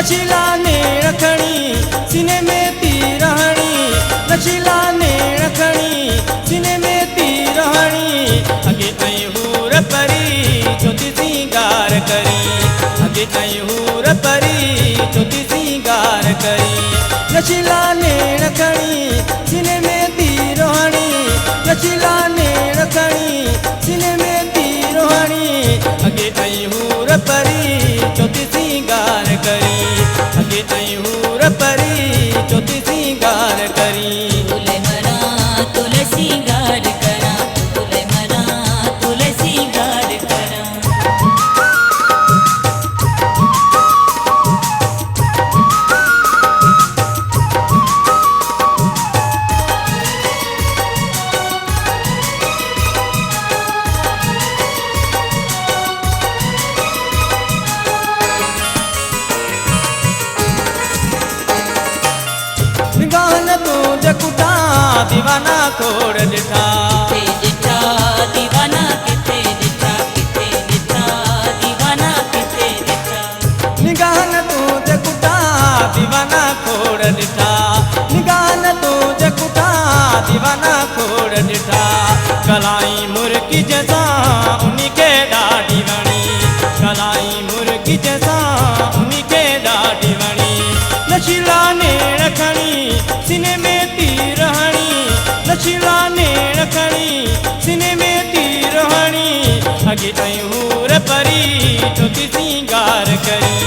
नशीला नेण खणी सीने में तीर हणी, नशीला नेण खणी सीने में तीर हणी। अगे आई हूर परी छोटी सिंगार करी, अगे आई हूर परी छोटी सिंगार करी। नशीला नेण खणी सीने में तीर हणी, नशीला नेण खणी सीने में तीर हणी। अगे आई हूर परी छोटी सिंगार करी, अगे आई हूर परी छोटी सिंगार करी। तुले मरा तुले सिंगार करा, तुले मरा तुले सिंगार करा। गान तू जकुटा दीवाना खोड़ दिठा, किथे दिठा दीवाना किथे दिठा, किथे दिठा दीवाना किथे दिठा। निगान तू जकुटा दीवाना खोड़ दिठा, निगान तू जकुटा दीवाना खोड़ दिठा। कलाई मुर्गी जैसा उन्हीं के डाढ़ी वणी, कलाई मुर्गी जैसा उन्हीं के डाढ़ी वणी। नशीला नेण खणी सीने में तीर हणी, नशीला नेण खणी सीने में तीर हणी। अगे आई हूर परी छोटी सिंगार करी,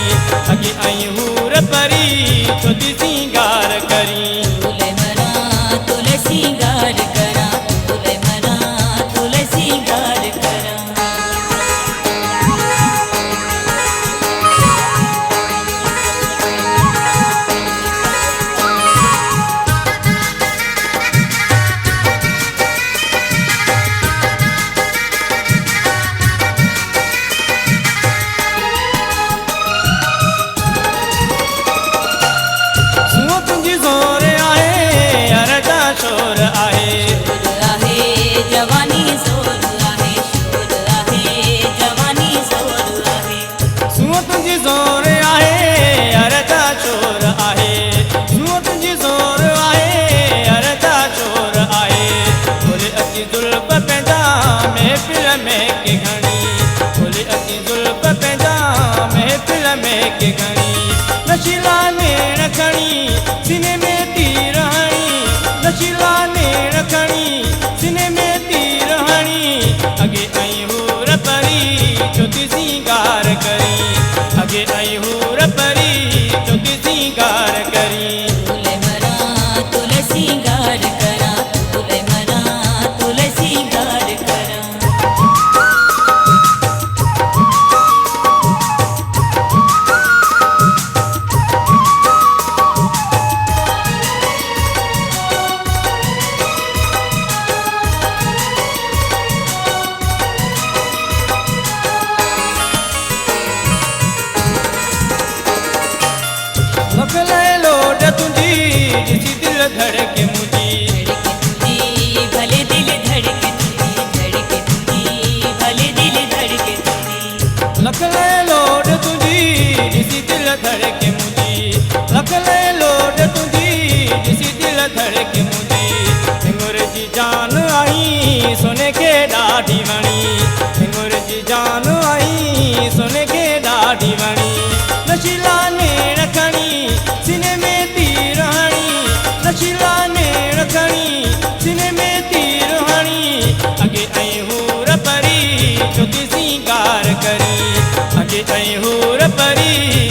अगे आई हूर परी छोटी सिंगार करी। तुले मरा तुले सिंगार करा, तुले मरा तुले सिंगार करा। सुनो तुझी जोर आहे अरजा शोर आहे, शोर आहे जवानी जोर आहे, शोर आहे जवानी जोर आहे। सुनो तुझी जोर आहे अरजा शोर आहे, सुनो तुझी जोर आहे अरजा शोर आहे। बोले अची जुल्फ पैदा महफिल में के घणी, बोले अची जुल्फ पैदा महफिल में के घणी। नशीला नेण खणी सीने में तीर हणी, नशीला नेण खणी सीने में तीर हणी। अगे आई हूर परी छोटी सिंगार करी, अगे आई हूर परी छोटी सिंगार करी। तुले मरा तुले सिंगार करा, तुले मरा तुले सिंगार करा। लख ले लोड तुझी जिसी दिल धड़के मुझी, धड़के तुझी भले दिल धड़के तुझी, धड़के तुझी भले दिल धड़के तुझी। लख ले लोड तुझी जिसी दिल धड़के मुझी, लख ले लोड तुझी जिसी दिल धड़के मुझी। हिंगुर जी जान आई सोने के डाढ़ी वणी, हिंगुर जी जान आई सोने के डाढ़ी वणी। नशीला नेण खणी सीने में तीर हणी, नशीला नेण खणी सीने में तीर हणी। अगे आई हूर परी छोटी सिंगार करी, अगे आई हूर परी